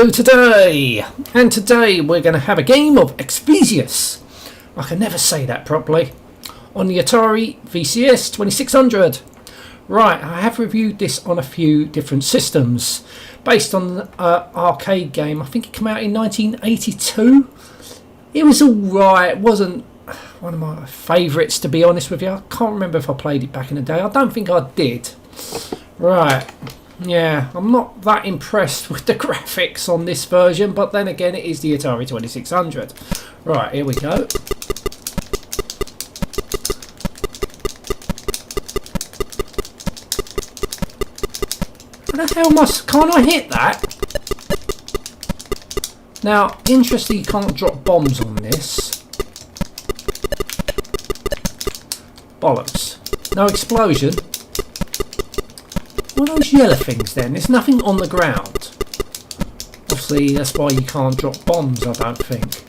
Hello today, and today we're going to have a game of Xevious. I can never say that properly. On the Atari VCS 2600. Right, I have reviewed this on a few different systems based on an arcade game. I think it came out in 1982. It was alright. It wasn't one of my favourites, to be honest with you. I can't remember if I played it back in the day. I don't think I did. Right. Yeah, I'm not that impressed with the graphics on this version, but then again, it is the Atari 2600. Right, here we go. How the hell can't I hit that? Now, interesting, you can't drop bombs on this. Bollocks. No explosion. What are those yellow things then? There's nothing on the ground. Obviously, that's why you can't drop bombs, I don't think.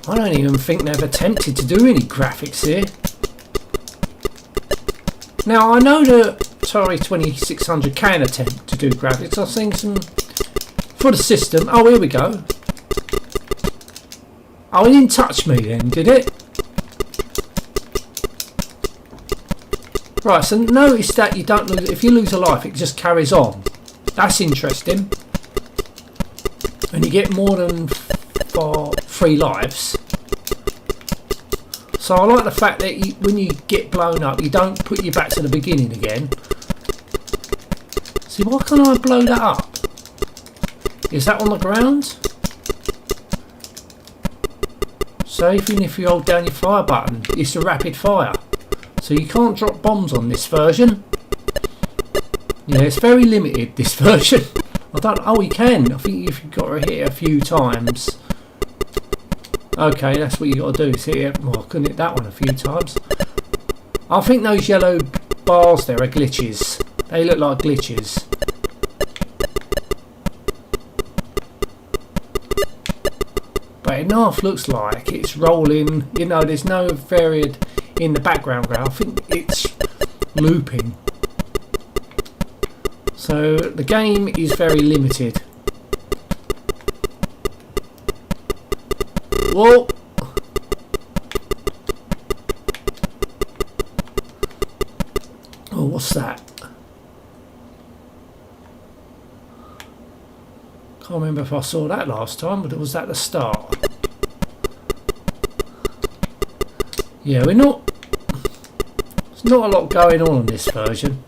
I don't even think they've attempted to do any graphics here. Now, I know the Atari 2600 can attempt to do graphics. I've seen some for the system. Oh, here we go. Oh, it didn't touch me then, did it? Right, so notice that you don't lose. If you lose a life, it just carries on. That's interesting. And you get more than 3 lives. So I like the fact that when you get blown up, you don't put you back to the beginning again. See, why can't I blow that up? Is that on the ground? So even if you hold down your fire button, it's a rapid fire. So you can't drop bombs on this version. Yeah, it's very limited, this version. Oh, you can. I think if you've got to hit it a few times. Okay, that's what you got to do. Is hit it. Well, I couldn't hit that one a few times. I think those yellow bars there are glitches. They look like glitches. But enough looks like it's rolling. You know, there's no varied in the background. I think it's looping. So the game is very limited. Whoa! Oh, what's that? Can't remember if I saw that last time, but it was at the start. Yeah, there's not a lot going on this version.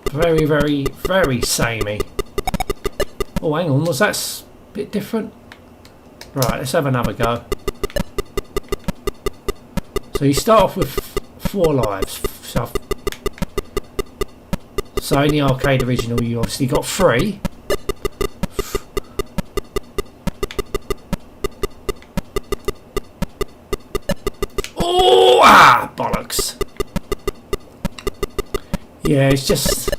Very, very, very samey. Oh, hang on, was that a bit different? Right, let's have another go. So you start off with 4 lives. So in the arcade original, you obviously got 3. Oh, bollocks. Yeah, it's just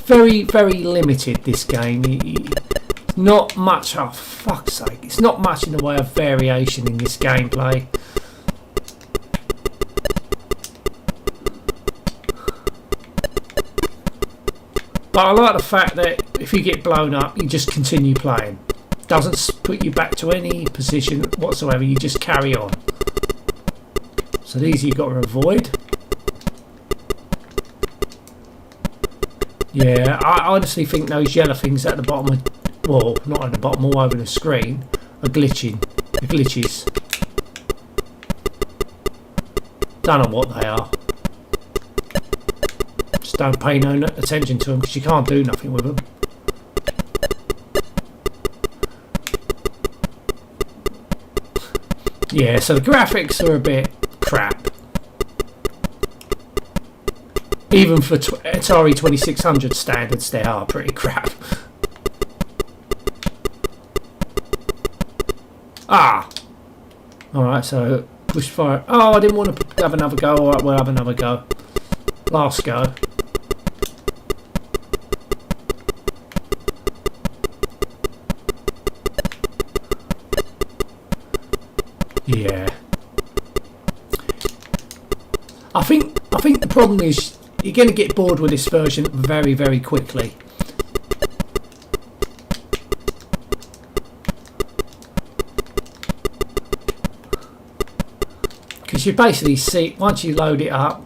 very, very limited, this game. Not much, oh fuck's sake, it's not much in the way of variation in this gameplay. But I like the fact that if you get blown up, you just continue playing. Doesn't put you back to any position whatsoever, you just carry on. So these you've got to avoid. Yeah, I honestly think those yellow things at the bottom of, well, not at the bottom, all over the screen, are glitching. They're glitches. Don't know what they are. Just don't pay no attention to them because you can't do nothing with them. Yeah, so the graphics are a bit crap. Even for Atari 2600 standards, they are pretty crap. Alright, so push fire. Oh, I didn't want to have another go. Alright, we'll have another go. Last go. Yeah, I think the problem is you're going to get bored with this version very, very quickly. Because you basically see, once you load it up,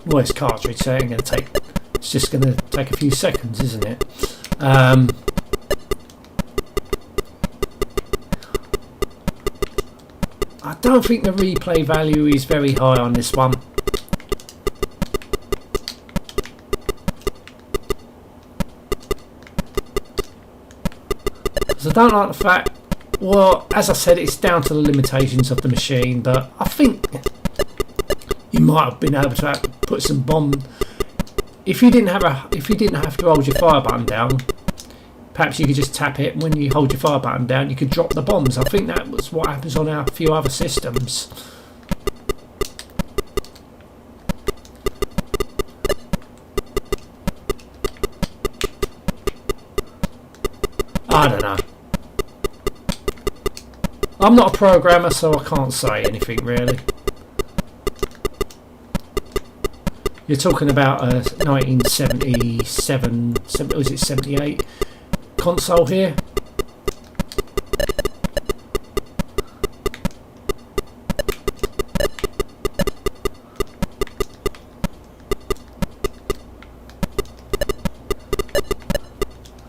well, it's cartridge, so it's just going to take a few seconds, isn't it? I don't think the replay value is very high on this one. So I don't like the fact, well, as I said, it's down to the limitations of the machine, but I think you might have been able to put some bomb. If you didn't have to hold your fire button down, perhaps you could just tap it, and when you hold your fire button down, you could drop the bombs. I think that was what happens on a few other systems. I don't know. I'm not a programmer, so I can't say anything really. You're talking about a 1977, was it 78 console here?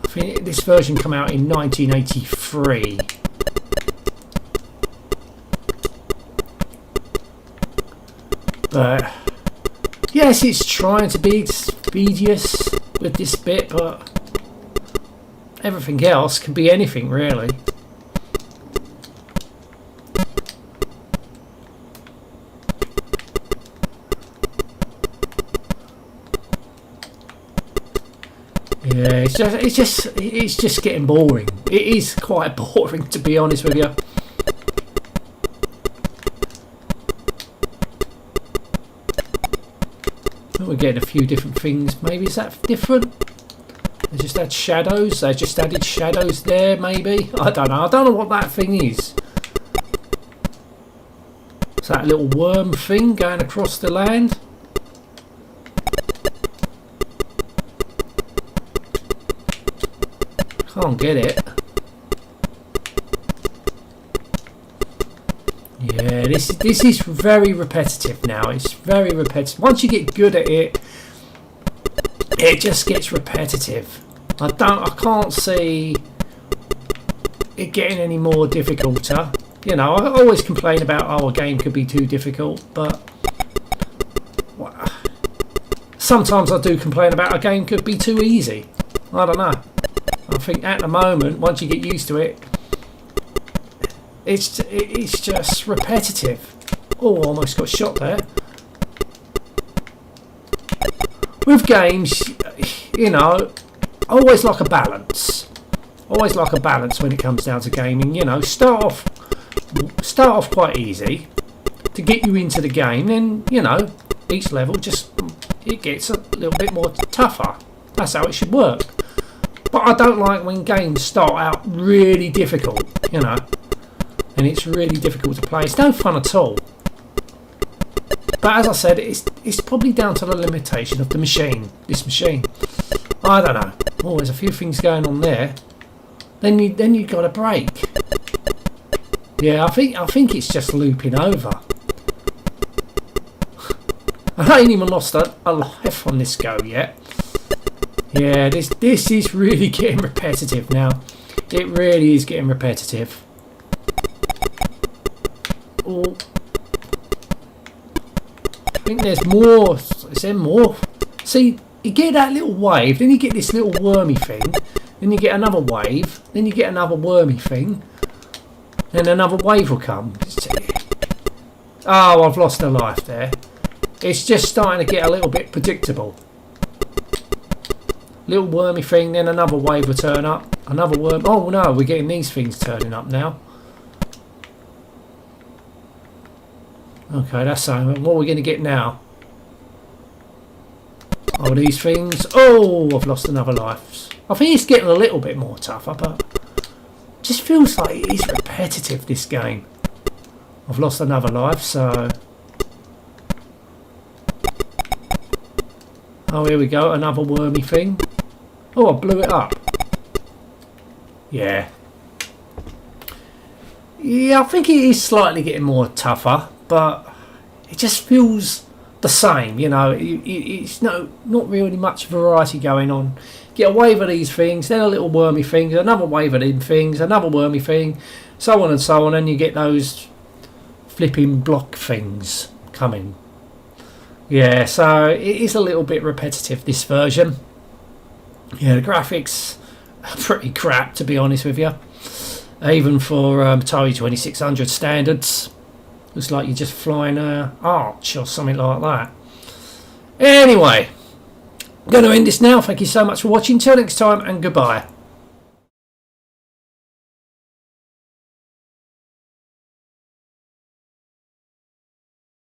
I think this version came out in 1983. But yes, it's trying to be Xevious with this bit, but everything else can be anything really. Yeah, it's just getting boring. It is quite boring, to be honest with you. We're getting a few different things. Maybe is that different? They just had shadows. They just added shadows there. Maybe, I don't know. I don't know what that thing is. Is that a little worm thing going across the land? Can't get it. Yeah, this is very repetitive now. It's very repetitive. Once you get good at it, it just gets repetitive. I can't see it getting any more difficult. You know, I always complain about, oh, a game could be too difficult, but sometimes I do complain about a game could be too easy. I don't know. I think at the moment, once you get used to it, it's just repetitive. Oh, almost got shot there. With games, you know, I always like a balance. Always like a balance when it comes down to gaming. You know, start off quite easy to get you into the game. Then, you know, each level it gets a little bit more tougher. That's how it should work. But I don't like when games start out really difficult. You know. And it's really difficult to play. It's no fun at all. But as I said, it's probably down to the limitation of the machine. This machine. I don't know. Oh, there's a few things going on there. Then you got a break. Yeah, I think it's just looping over. I ain't even lost a life on this go yet. Yeah, this is really getting repetitive now. It really is getting repetitive. Oh, I think there's more. Is there more? See, you get that little wave, then you get this little wormy thing, then you get another wave, then you get another wormy thing, then another wave will come. Oh, I've lost a life there. It's just starting to get a little bit predictable. Little wormy thing, then another wave will turn up. Another worm. Oh no, we're getting these things turning up now. Okay, that's so. What are we going to get now? Oh, these things. Oh, I've lost another life. I think it's getting a little bit more tougher, but it just feels like it is repetitive, this game. I've lost another life, so Oh, here we go, another wormy thing. Oh, I blew it up. Yeah. Yeah, I think it is slightly getting more tougher, but it just feels the same, you know. It's not really much variety going on. Get a wave of these things, then a little wormy thing, another wave of them things, another wormy thing, so on and so on, and you get those flipping block things coming. Yeah, so it is a little bit repetitive, this version. Yeah, the graphics are pretty crap, to be honest with you. Even for Atari 2600 standards. Looks like you're just flying an arch or something like that. Anyway, I'm going to end this now. Thank you so much for watching. Till next time, and goodbye.